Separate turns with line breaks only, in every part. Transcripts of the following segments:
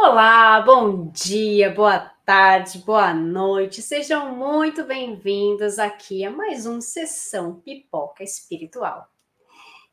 Olá, bom dia, boa tarde, boa noite. Sejam muito bem-vindos aqui a mais um Sessão Pipoca Espiritual.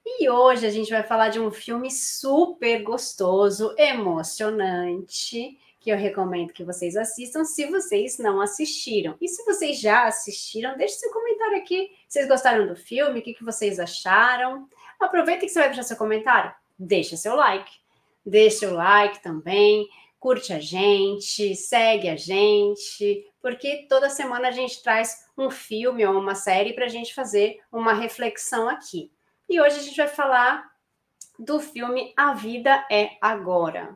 E hoje a gente vai falar de um filme super gostoso, emocionante, que eu recomendo que vocês assistam se vocês não assistiram. E se vocês já assistiram, deixe seu comentário aqui. Vocês gostaram do filme? O que vocês acharam? Aproveita que você vai deixar seu comentário. Deixa seu like. Deixa o like também, curte a gente, segue a gente, porque toda semana a gente traz um filme ou uma série para a gente fazer uma reflexão aqui. E hoje a gente vai falar do filme A Vida é Agora.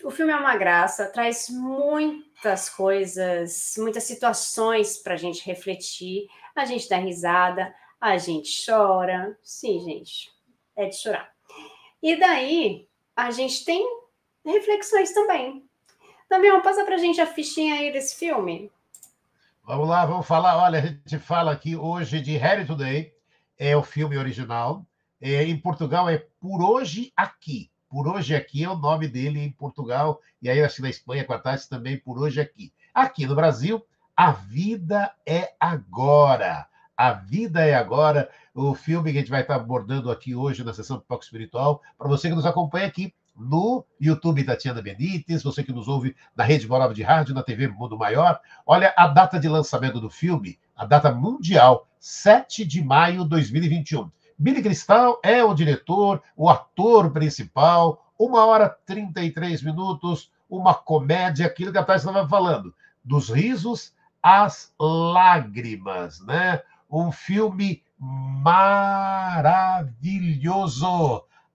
O filme é uma graça, traz muitas coisas, muitas situações para a gente refletir, a gente dá risada, a gente chora. Sim, gente, é de chorar. E daí, a gente tem reflexões também. Damião, passa pra gente a fichinha aí desse filme.
Vamos lá, vamos falar. Olha, a gente fala aqui hoje de Harry Today, é o filme original. Em Portugal é Por Hoje Aqui. Por Hoje Aqui é o nome dele em Portugal, e aí acho que na Espanha, com a Tati, também Por Hoje Aqui. Aqui no Brasil, A Vida é Agora. A Vida é Agora, o filme que a gente vai estar abordando aqui hoje na sessão Pipoca Espiritual, para você que nos acompanha aqui no YouTube Tatiana Benites, você que nos ouve na Rede Morava de Rádio, na TV Mundo Maior. Olha a data de lançamento do filme, a data mundial, 7 de maio de 2021. Billy Crystal é o diretor, o ator principal, 1 hora e 33 minutos, uma comédia, aquilo que a Thais estava falando, dos risos às lágrimas, né? Um filme maravilhoso.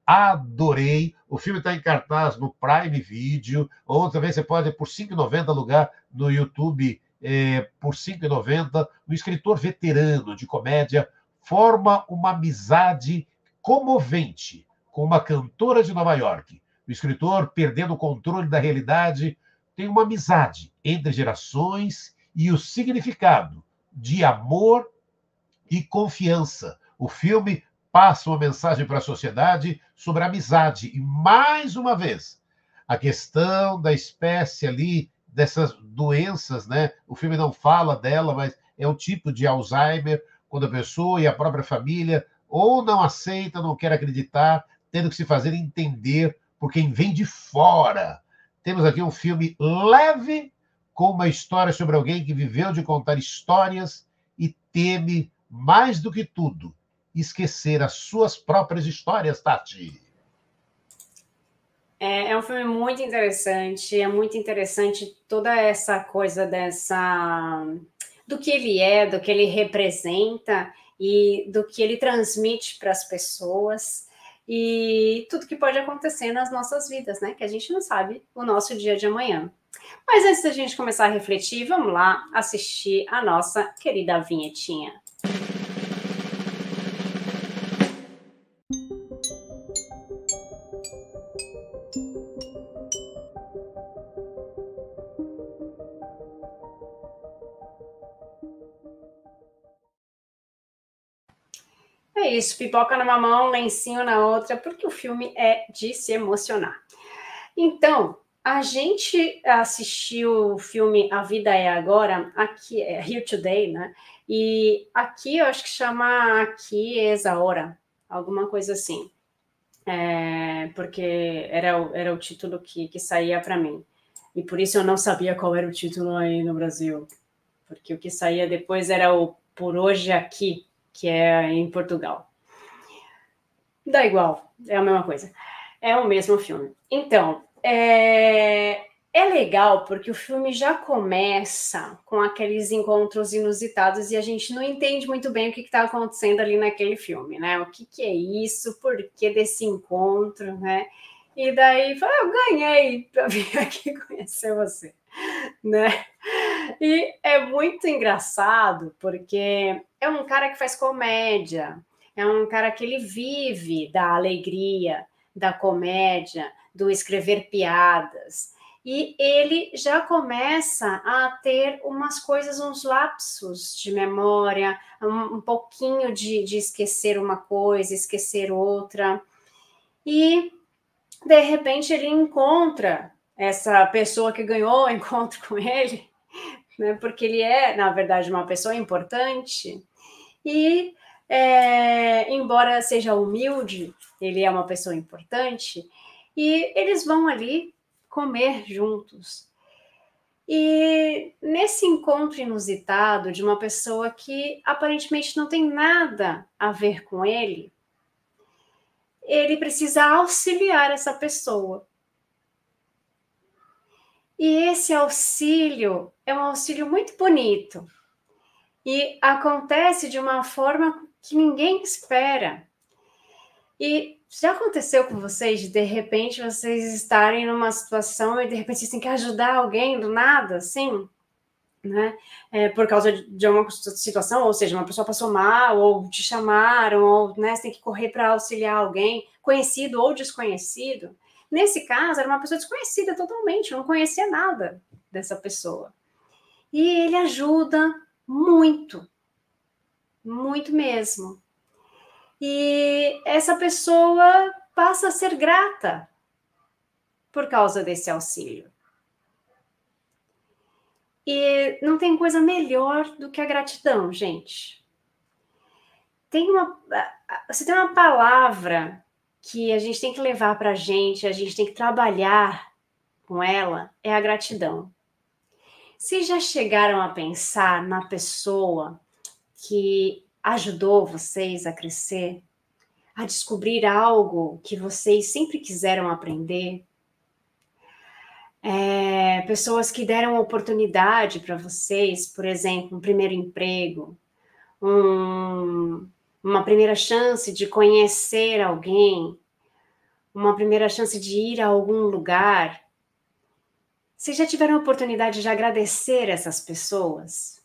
Adorei. O filme está em cartaz no Prime Video, ou também você pode, por R$ 5,90, alugar no YouTube por R$ 5,90. Um escritor veterano de comédia forma uma amizade comovente com uma cantora de Nova York. O escritor, perdendo o controle da realidade, tem uma amizade entre gerações e o significado de amor e confiança. O filme passa uma mensagem para a sociedade sobre a amizade. E, mais uma vez, a questão da espécie ali, dessas doenças, né? O filme não fala dela, mas é um tipo de Alzheimer, quando a pessoa e a própria família ou não aceita, não quer acreditar, tendo que se fazer entender por quem vem de fora. Temos aqui um filme leve, com uma história sobre alguém que viveu de contar histórias e teme, mais do que tudo, esquecer as suas próprias histórias, Tati.
É um filme muito interessante, é muito interessante toda essa coisa do que ele é, do que ele representa e do que ele transmite para as pessoas e tudo que pode acontecer nas nossas vidas, né? Que a gente não sabe o nosso dia de amanhã. Mas antes da gente começar a refletir, vamos lá assistir a nossa querida vinhetinha. É isso, pipoca numa mão, lencinho na outra, porque o filme é de se emocionar. Então, a gente assistiu o filme A Vida é Agora, aqui é Here Today, né? E aqui eu acho que chama Aqui es Ahora, alguma coisa assim. Porque era o título que saía para mim. E por isso eu não sabia qual era o título aí no Brasil. Porque o que saía depois era o Por Hoje Aqui, que é em Portugal. Dá igual, é a mesma coisa. É o mesmo filme. Então, é legal porque o filme já começa com aqueles encontros inusitados e a gente não entende muito bem o que está acontecendo ali naquele filme, né? O que é isso? Por que desse encontro, né? E daí, eu ganhei para vir aqui conhecer você, né? E é muito engraçado porque é um cara que faz comédia, é um cara que ele vive da alegria, da comédia, do escrever piadas. E ele já começa a ter umas coisas, uns lapsos de memória, um pouquinho de esquecer uma coisa, esquecer outra. E de repente ele encontra essa pessoa que ganhou o encontro com ele, né, porque ele é, na verdade, uma pessoa importante, e embora seja humilde, ele é uma pessoa importante, e eles vão ali comer juntos. E nesse encontro inusitado de uma pessoa que aparentemente não tem nada a ver com ele precisa auxiliar essa pessoa. E esse auxílio é um auxílio muito bonito. E acontece de uma forma que ninguém espera. E já aconteceu com vocês de repente vocês estarem numa situação e de repente vocês têm que ajudar alguém do nada, assim? Né? Por causa de uma situação, ou seja, uma pessoa passou mal, ou te chamaram, ou né, você tem que correr para auxiliar alguém, conhecido ou desconhecido. Nesse caso, era uma pessoa desconhecida totalmente, eu não conhecia nada dessa pessoa. E ele ajuda muito, muito mesmo. E essa pessoa passa a ser grata por causa desse auxílio. E não tem coisa melhor do que a gratidão, gente. Você tem uma palavra que a gente tem que levar para a gente tem que trabalhar com ela, é a gratidão. Vocês já chegaram a pensar na pessoa que ajudou vocês a crescer, a descobrir algo que vocês sempre quiseram aprender? Pessoas que deram oportunidade para vocês, por exemplo, um primeiro emprego, uma primeira chance de conhecer alguém, uma primeira chance de ir a algum lugar. Vocês já tiveram a oportunidade de agradecer essas pessoas?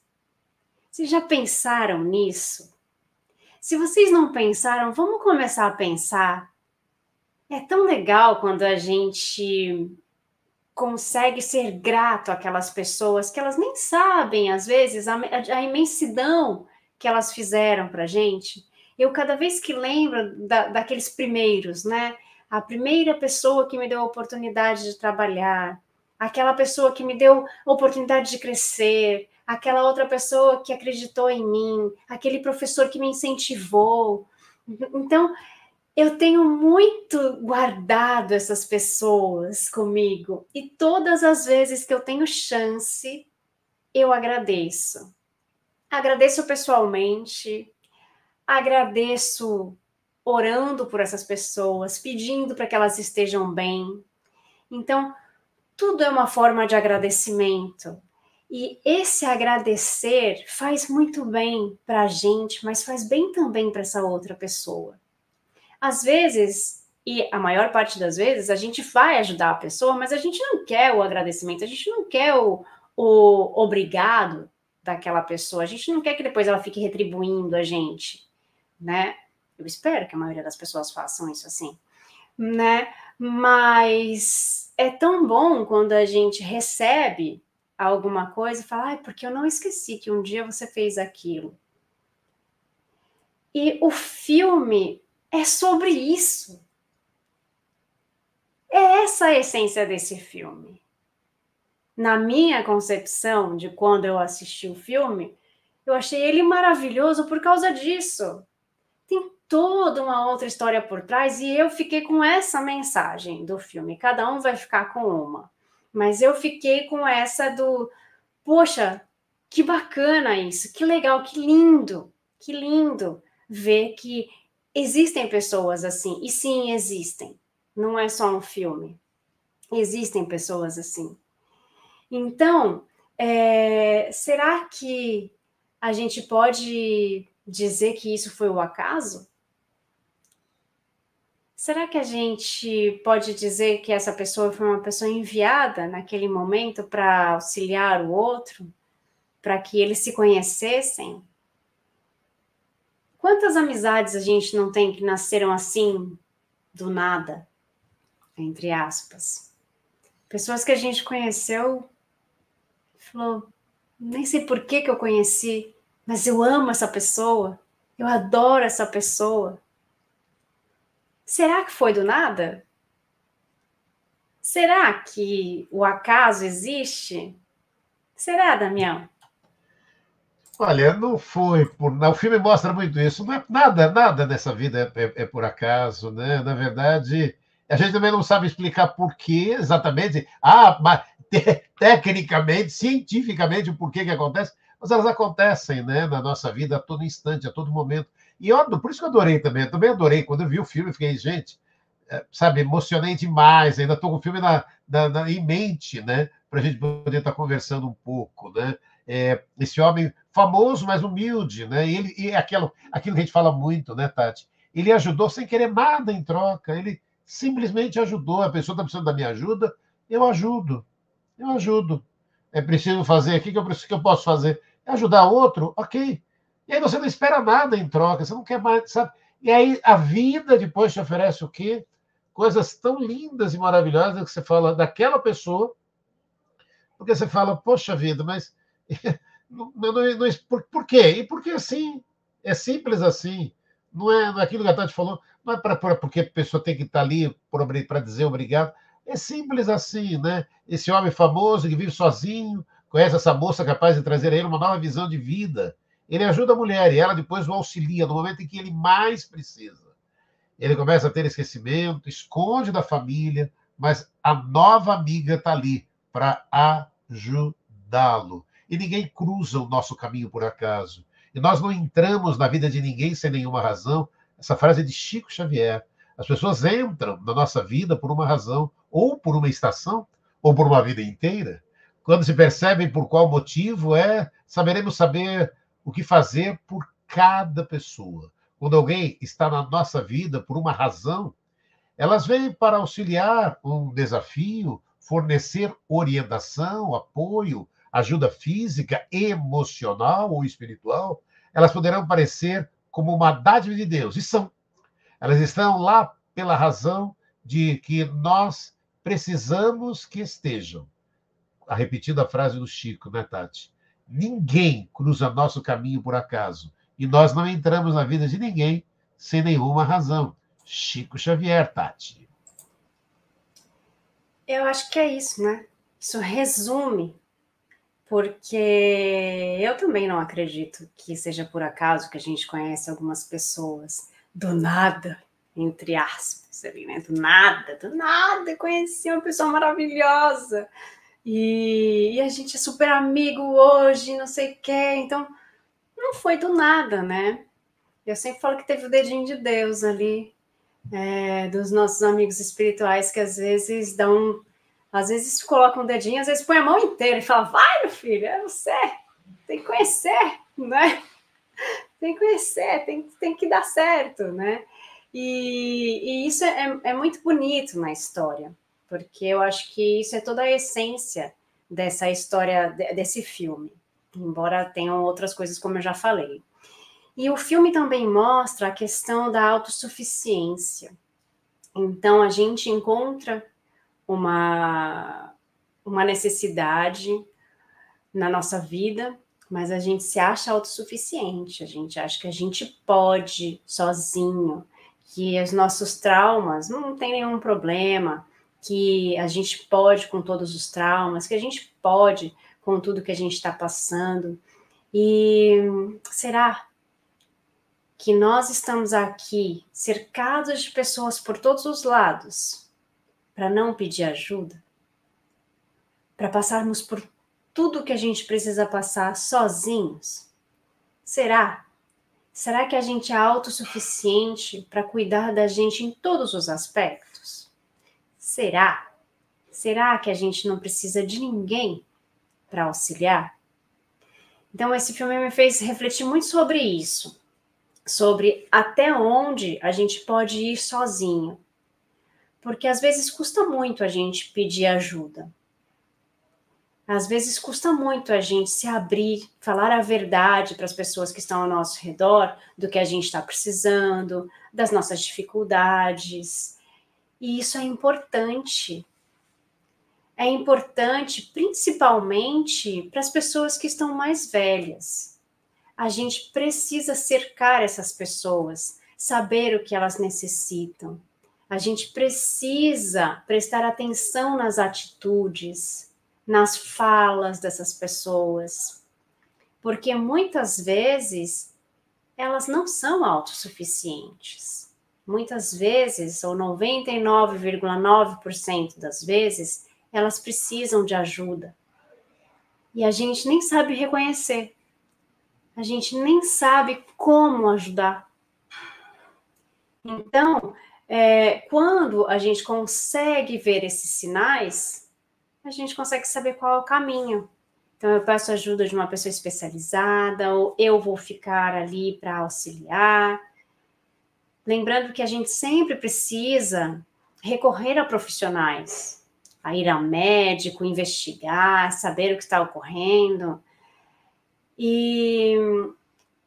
Vocês já pensaram nisso? Se vocês não pensaram, vamos começar a pensar. É tão legal quando a gente consegue ser grato àquelas pessoas que elas nem sabem, às vezes, a imensidão que elas fizeram para a gente. Eu, cada vez que lembro daqueles primeiros, né? A primeira pessoa que me deu a oportunidade de trabalhar, aquela pessoa que me deu a oportunidade de crescer, aquela outra pessoa que acreditou em mim, aquele professor que me incentivou. Então, eu tenho muito guardado essas pessoas comigo e todas as vezes que eu tenho chance, eu agradeço. Agradeço pessoalmente, agradeço orando por essas pessoas, pedindo para que elas estejam bem. Então, tudo é uma forma de agradecimento. E esse agradecer faz muito bem para a gente, mas faz bem também para essa outra pessoa. Às vezes, e a maior parte das vezes, a gente vai ajudar a pessoa, mas a gente não quer o agradecimento, a gente não quer o obrigado daquela pessoa, a gente não quer que depois ela fique retribuindo a gente, né? Eu espero que a maioria das pessoas façam isso assim, né? Mas é tão bom quando a gente recebe alguma coisa e fala, porque eu não esqueci que um dia você fez aquilo. E o filme é sobre isso. É essa a essência desse filme. Na minha concepção de quando eu assisti o filme, eu achei ele maravilhoso por causa disso. Tem toda uma outra história por trás e eu fiquei com essa mensagem do filme. Cada um vai ficar com uma. Mas eu fiquei com essa do, poxa, que bacana isso, que legal, que lindo ver que existem pessoas assim. E sim, existem. Não é só um filme. Existem pessoas assim. Então, será que a gente pode dizer que isso foi o acaso? Será que a gente pode dizer que essa pessoa foi uma pessoa enviada naquele momento para auxiliar o outro? Para que eles se conhecessem? Quantas amizades a gente não tem que nasceram assim, do nada, entre aspas? Pessoas que a gente conheceu, falou, nem sei por que eu conheci, mas eu amo essa pessoa, eu adoro essa pessoa. Será que foi do nada? Será que o acaso existe? Será, Damião?
Olha, não foi por. O filme mostra muito isso. Não é nada nessa vida é por acaso, né? Na verdade, a gente também não sabe explicar por que exatamente. Mas tecnicamente, cientificamente, o porquê que acontece, mas elas acontecem, né, na nossa vida a todo instante, a todo momento. E por isso que eu adorei também. Eu também adorei. Quando eu vi o filme, eu fiquei, gente, sabe, emocionei demais. Ainda estou com o filme em mente, né? Para a gente poder estar conversando um pouco, né? Esse homem famoso, mas humilde, né? E aquilo que a gente fala muito, né, Tati? Ele ajudou sem querer nada em troca. Ele simplesmente ajudou. A pessoa está precisando da minha ajuda, eu ajudo. Eu ajudo. É preciso fazer aqui que eu posso fazer. É ajudar outro, ok. E aí você não espera nada em troca, você não quer mais, sabe? E aí a vida depois te oferece o quê? Coisas tão lindas e maravilhosas que você fala daquela pessoa, porque você fala, poxa vida, mas por quê? E porque assim, é simples assim. Não é aquilo que a Tati falou, não é porque a pessoa tem que estar ali para dizer obrigado. É simples assim, né? Esse homem famoso que vive sozinho, conhece essa moça capaz de trazer a ele uma nova visão de vida. Ele ajuda a mulher e ela depois o auxilia no momento em que ele mais precisa. Ele começa a ter esquecimento, esconde da família, mas a nova amiga está ali para ajudá-lo. E ninguém cruza o nosso caminho por acaso. E nós não entramos na vida de ninguém sem nenhuma razão. Essa frase é de Chico Xavier. As pessoas entram na nossa vida por uma razão, ou por uma estação, ou por uma vida inteira. Quando se percebem por qual motivo, saberemos saber o que fazer por cada pessoa. Quando alguém está na nossa vida por uma razão, elas vêm para auxiliar um desafio, fornecer orientação, apoio, ajuda física, emocional ou espiritual. Elas poderão parecer como uma dádiva de Deus, e são. Elas estão lá pela razão de que nós precisamos que estejam. Repetindo a frase do Chico, né, Tati? Ninguém cruza nosso caminho por acaso. E nós não entramos na vida de ninguém sem nenhuma razão. Chico Xavier, Tati.
Eu acho que é isso, né? Isso resume, porque eu também não acredito que seja por acaso que a gente conhece algumas pessoas do nada, entre aspas, ali, né? Do nada, conheci uma pessoa maravilhosa. E a gente é super amigo hoje, não sei o quê. Então, não foi do nada, né? Eu sempre falo que teve o dedinho de Deus ali, dos nossos amigos espirituais, que às vezes colocam um dedinho, às vezes põe a mão inteira e fala, vai, meu filho, é você, tem que conhecer, né? Tem que conhecer, tem que dar certo, né? E isso é muito bonito na história, porque eu acho que isso é toda a essência dessa história, desse filme, embora tenham outras coisas, como eu já falei. E o filme também mostra a questão da autossuficiência. Então, a gente encontra uma necessidade na nossa vida, mas a gente se acha autossuficiente, a gente acha que a gente pode sozinho, que os nossos traumas não tem nenhum problema, que a gente pode com todos os traumas, que a gente pode com tudo que a gente está passando. E será que nós estamos aqui cercados de pessoas por todos os lados para não pedir ajuda? Para passarmos por tudo que a gente precisa passar sozinhos? Será? Será que a gente é autossuficiente para cuidar da gente em todos os aspectos? Será? Será que a gente não precisa de ninguém para auxiliar? Então, esse filme me fez refletir muito sobre isso, sobre até onde a gente pode ir sozinho. Porque às vezes custa muito a gente pedir ajuda. Às vezes custa muito a gente se abrir, falar a verdade para as pessoas que estão ao nosso redor, do que a gente está precisando, das nossas dificuldades. E isso é importante. É importante principalmente para as pessoas que estão mais velhas. A gente precisa cercar essas pessoas, saber o que elas necessitam, A gente precisa prestar atenção nas atitudes, nas falas dessas pessoas, porque muitas vezes elas não são autossuficientes. Muitas vezes, ou 99,9% das vezes, elas precisam de ajuda. E a gente nem sabe reconhecer. A gente nem sabe como ajudar. Então, quando a gente consegue ver esses sinais, a gente consegue saber qual é o caminho. Então, eu peço ajuda de uma pessoa especializada, ou eu vou ficar ali para auxiliar. Lembrando que a gente sempre precisa recorrer a profissionais, a ir ao médico, investigar, saber o que está ocorrendo. E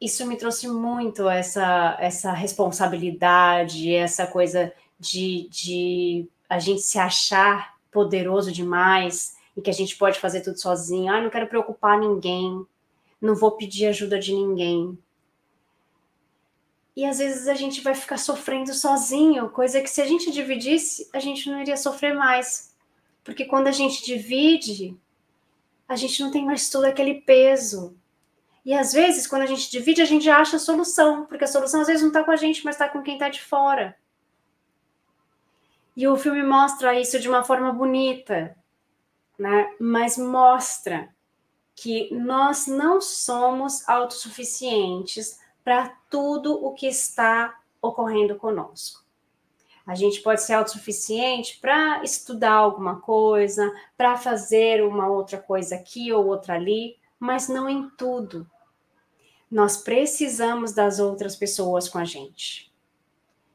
isso me trouxe muito essa responsabilidade, essa coisa de a gente se achar poderoso demais e que a gente pode fazer tudo sozinho. Não quero preocupar ninguém, não vou pedir ajuda de ninguém. E às vezes a gente vai ficar sofrendo sozinho, coisa que se a gente dividisse, a gente não iria sofrer mais. Porque quando a gente divide, a gente não tem mais todo aquele peso. E às vezes, quando a gente divide, a gente já acha a solução, porque a solução às vezes não está com a gente, mas está com quem está de fora. E o filme mostra isso de uma forma bonita, né? Mas mostra que nós não somos autossuficientes para tudo o que está ocorrendo conosco. A gente pode ser autossuficiente para estudar alguma coisa, para fazer uma outra coisa aqui ou outra ali, mas não em tudo. Nós precisamos das outras pessoas com a gente.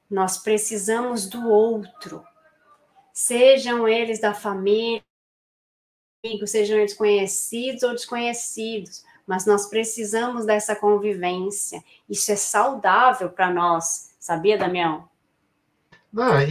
Nós precisamos do outro. Sejam eles da família, sejam eles conhecidos ou desconhecidos, mas nós precisamos dessa convivência. Isso é saudável para nós, sabia, Damião?
Não, é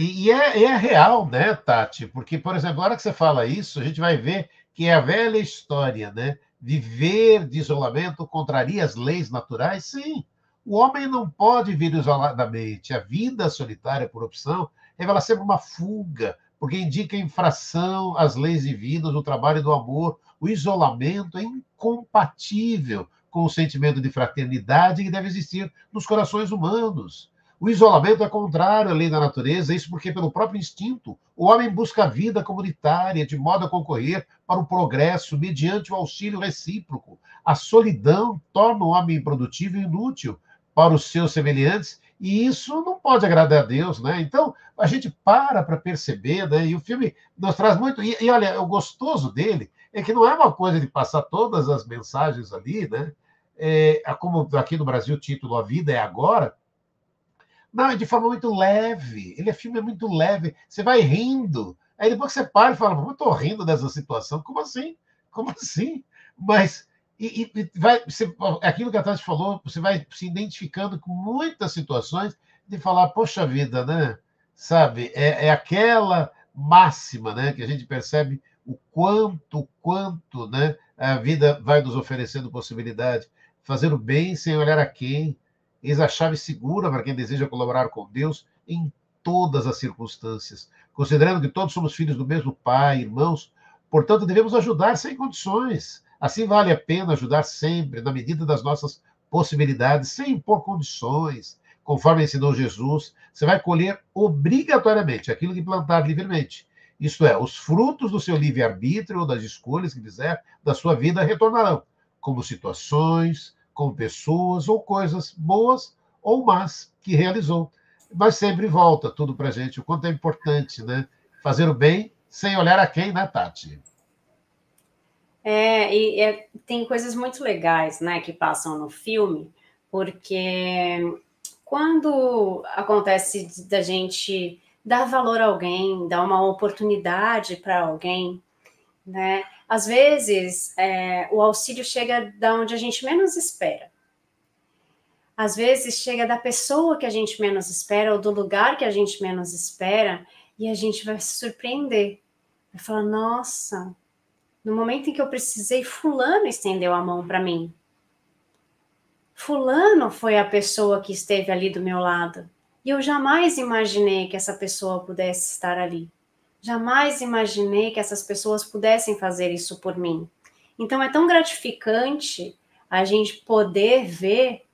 real, né, Tati? Porque, por exemplo, na hora que você fala isso, a gente vai ver que é a velha história, né? Viver de isolamento contraria as leis naturais? Sim. O homem não pode viver isoladamente. A vida solitária, por opção, revela sempre uma fuga, porque indica infração às leis divinas, o trabalho do amor. O isolamento é incompatível com o sentimento de fraternidade que deve existir nos corações humanos. O isolamento é contrário à lei da natureza, isso porque, pelo próprio instinto, o homem busca a vida comunitária, de modo a concorrer para o progresso mediante o auxílio recíproco. A solidão torna o homem improdutivo e inútil para os seus semelhantes, e isso não pode agradar a Deus, né? Então, a gente para perceber, né? E o filme nos traz muito. E olha, o gostoso dele é que não é uma coisa de passar todas as mensagens ali, né? Como aqui no Brasil o título A Vida é Agora. Não, é de forma muito leve. Filme é muito leve. Você vai rindo. Aí depois que você para e fala, eu estou rindo dessa situação. Como assim? Como assim? Mas aquilo que a Tati falou, você vai se identificando com muitas situações de falar, poxa vida, né? Sabe? É aquela máxima, né? Que a gente percebe o quanto, né? A vida vai nos oferecendo possibilidade. Fazer o bem sem olhar a quem. Eis a chave segura para quem deseja colaborar com Deus em todas as circunstâncias. Considerando que todos somos filhos do mesmo Pai, irmãos, portanto, devemos ajudar sem condições. Assim vale a pena ajudar sempre, na medida das nossas possibilidades, sem impor condições. Conforme ensinou Jesus, você vai colher obrigatoriamente aquilo que plantar livremente. Isto é, os frutos do seu livre-arbítrio ou das escolhas que fizer da sua vida retornarão, como situações, com pessoas ou coisas boas ou más que realizou. Mas sempre volta tudo para a gente, o quanto é importante, né? Fazer o bem sem olhar a quem, né, Tati?
Tem coisas muito legais, né, que passam no filme, porque quando acontece da gente dar valor a alguém, dar uma oportunidade para alguém, né? Às vezes, o auxílio chega da onde a gente menos espera. Às vezes, chega da pessoa que a gente menos espera ou do lugar que a gente menos espera e a gente vai se surpreender. Vai falar, nossa, no momento em que eu precisei, fulano estendeu a mão para mim. Fulano foi a pessoa que esteve ali do meu lado. E eu jamais imaginei que essa pessoa pudesse estar ali. Jamais imaginei que essas pessoas pudessem fazer isso por mim. Então é tão gratificante a gente poder ver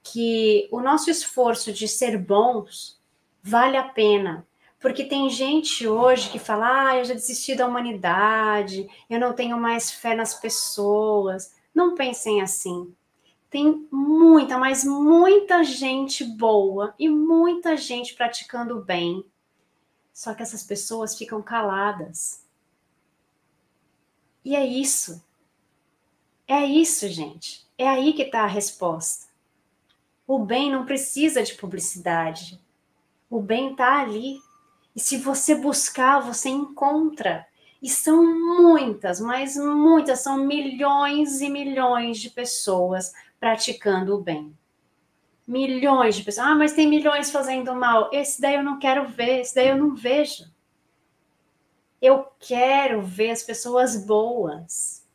que o nosso esforço de ser bons vale a pena. Porque tem gente hoje que fala, eu já desisti da humanidade, eu não tenho mais fé nas pessoas. Não pensem assim. Tem muita, mas muita gente boa e muita gente praticando o bem. Só que essas pessoas ficam caladas. E é isso. É isso, gente. É aí que está a resposta. O bem não precisa de publicidade. O bem está ali. E se você buscar, você encontra. E são muitas, mas muitas, são milhões e milhões de pessoas praticando o bem. Milhões de pessoas. Mas tem milhões fazendo mal. Esse daí eu não quero ver, esse daí eu não vejo. Eu quero ver as pessoas boas.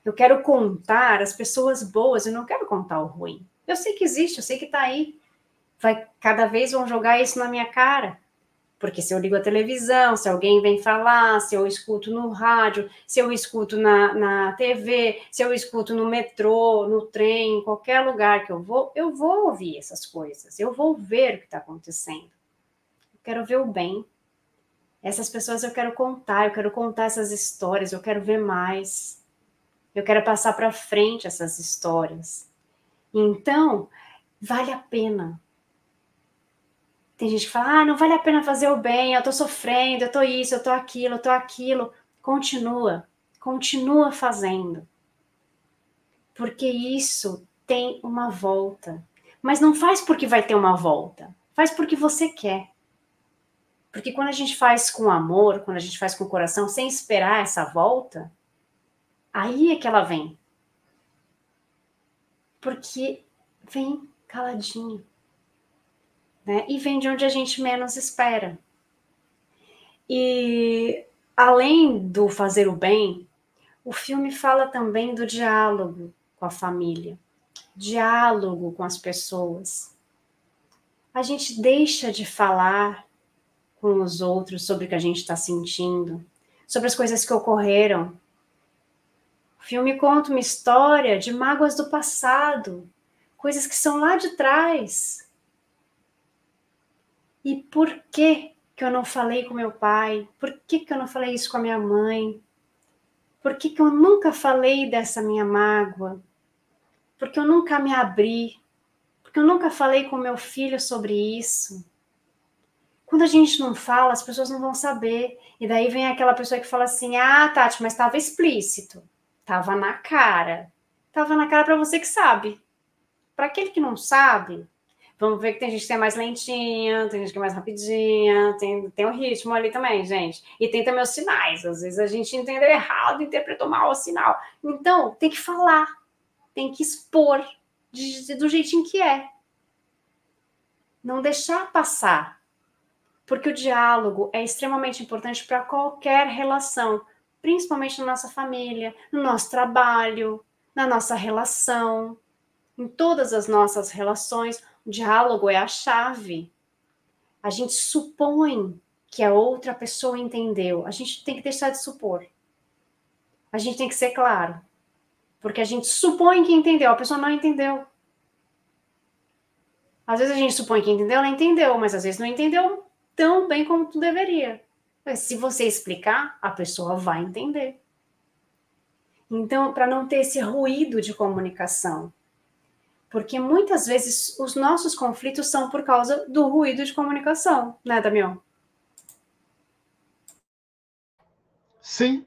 Eu quero contar as pessoas boas, eu não quero contar o ruim. Eu sei que existe, eu sei que está aí. Cada vez vão jogar isso na minha cara. Porque se eu ligo a televisão, se alguém vem falar, se eu escuto no rádio, se eu escuto na TV, se eu escuto no metrô, no trem, em qualquer lugar que eu vou ouvir essas coisas. Eu vou ver o que está acontecendo. Eu quero ver o bem. Essas pessoas eu quero contar essas histórias, eu quero ver mais. Eu quero passar para frente essas histórias. Então, vale a pena. Tem gente que fala, não vale a pena fazer o bem, eu tô sofrendo, eu tô isso, eu tô aquilo. Continua fazendo. Porque isso tem uma volta. Mas não faz porque vai ter uma volta. Faz porque você quer. Porque quando a gente faz com amor, quando a gente faz com o coração, sem esperar essa volta, aí é que ela vem. Porque vem caladinho. Né? E vem de onde a gente menos espera. E além do fazer o bem, o filme fala também do diálogo com a família, diálogo com as pessoas. A gente deixa de falar com os outros sobre o que a gente está sentindo, sobre as coisas que ocorreram. O filme conta uma história de mágoas do passado, coisas que são lá de trás. E por que eu não falei com meu pai? Por que eu não falei isso com a minha mãe? Por que eu nunca falei dessa minha mágoa? Porque eu nunca me abri? Porque eu nunca falei com meu filho sobre isso? Quando a gente não fala, as pessoas não vão saber. E daí vem aquela pessoa que fala assim, Tati, mas estava explícito. Estava na cara. Estava na cara para você que sabe. Para aquele que não sabe, vamos ver que tem gente que é mais lentinha, tem gente que é mais rapidinha, tem um ritmo ali também, gente. E tem também os sinais. Às vezes a gente entendeu errado, interpretou mal o sinal. Então, tem que falar, tem que expor do jeitinho que é. Não deixar passar. Porque o diálogo é extremamente importante para qualquer relação, principalmente na nossa família, no nosso trabalho, na nossa relação, em todas as nossas relações. O diálogo é a chave. A gente supõe que a outra pessoa entendeu. A gente tem que deixar de supor. A gente tem que ser claro. Porque a gente supõe que entendeu, a pessoa não entendeu. Às vezes a gente supõe que entendeu, ela entendeu, mas às vezes não entendeu tão bem como tu deveria. Mas se você explicar, a pessoa vai entender. Então, para não ter esse ruído de comunicação, porque muitas vezes os nossos conflitos são por causa do ruído de comunicação, né, Damião?
Sim,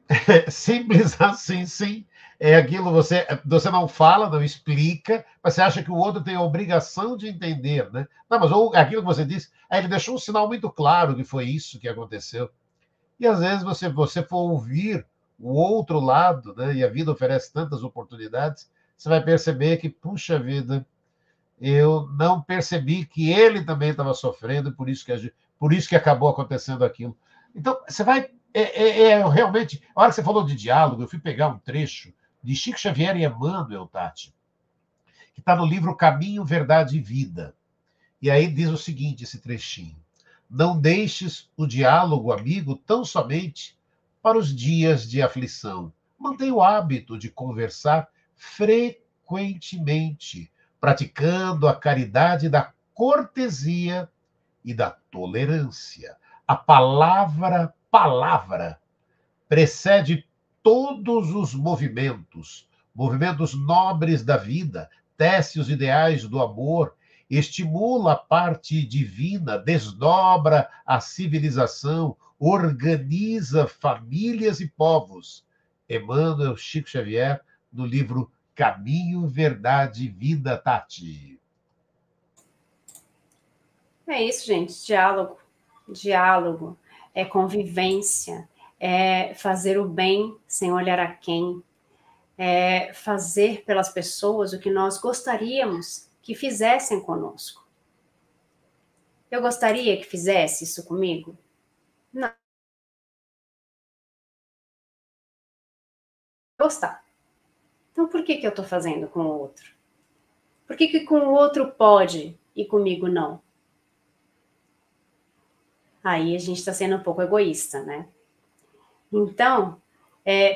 simples assim, sim. É aquilo, você não fala, não explica, mas você acha que o outro tem a obrigação de entender, né? Não, mas aquilo que você disse, ele deixou um sinal muito claro que foi isso que aconteceu. E às vezes você for ouvir o outro lado, né? E a vida oferece tantas oportunidades, você vai perceber que, puxa vida, eu não percebi que ele também estava sofrendo, por isso que acabou acontecendo aquilo. Então, você vai. Realmente, a hora que você falou de diálogo, eu fui pegar um trecho de Chico Xavier e Emmanuel, Tati, que está no livro Caminho, Verdade e Vida. E aí diz o seguinte, esse trechinho: não deixes o diálogo, amigo, tão somente para os dias de aflição. Mantenha o hábito de conversar frequentemente, praticando a caridade da cortesia e da tolerância. A palavra, precede todos os movimentos, movimentos nobres da vida, tece os ideais do amor, estimula a parte divina, desdobra a civilização, organiza famílias e povos. Emmanuel Chico Xavier, no livro Caminho, Verdade, Vida, Tati.
É isso, gente. Diálogo. Diálogo. É convivência. É fazer o bem sem olhar a quem. É fazer pelas pessoas o que nós gostaríamos que fizessem conosco. Eu gostaria que fizesse isso comigo? Não. Gostar. Então, por que eu estou fazendo com o outro? Por que com o outro pode e comigo não? Aí a gente está sendo um pouco egoísta, né? Então,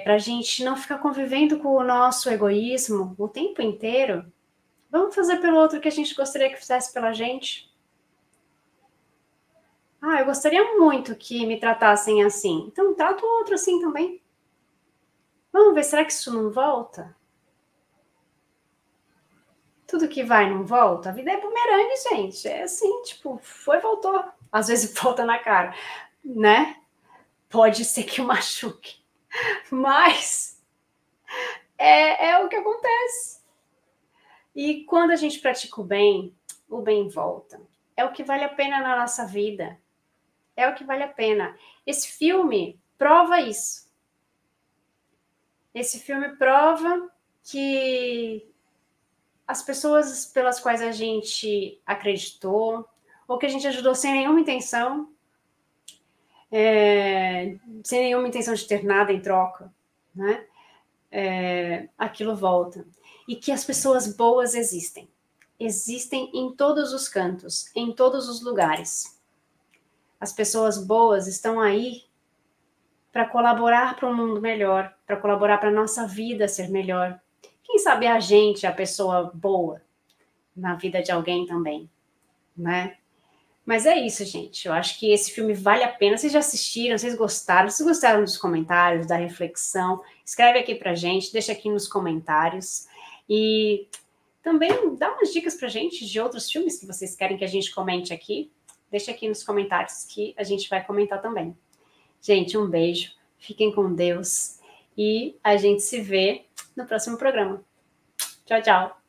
para a gente não ficar convivendo com o nosso egoísmo o tempo inteiro, vamos fazer pelo outro o que a gente gostaria que fizesse pela gente. Eu gostaria muito que me tratassem assim. Então, trata o outro assim também. Vamos ver, será que isso não volta? Tudo que vai não volta? A vida é bumerangue, gente. É assim, tipo, foi, voltou. Às vezes volta na cara, né? Pode ser que machuque. Mas é o que acontece. E quando a gente pratica o bem volta. É o que vale a pena na nossa vida. É o que vale a pena. Esse filme prova isso. Esse filme prova que as pessoas pelas quais a gente acreditou, ou que a gente ajudou sem nenhuma intenção, sem nenhuma intenção de ter nada em troca, né? Aquilo volta. E que as pessoas boas existem. Existem em todos os cantos, em todos os lugares. As pessoas boas estão aí para colaborar para um mundo melhor, para colaborar para a nossa vida ser melhor. Quem sabe a gente, a pessoa boa, na vida de alguém também, né? Mas é isso, gente. Eu acho que esse filme vale a pena. Vocês já assistiram? Vocês gostaram? Vocês gostaram dos comentários, da reflexão? Escreve aqui pra gente, deixa aqui nos comentários. E também dá umas dicas pra gente de outros filmes que vocês querem que a gente comente aqui. Deixa aqui nos comentários que a gente vai comentar também. Gente, um beijo. Fiquem com Deus. E a gente se vê no próximo programa. Tchau, tchau.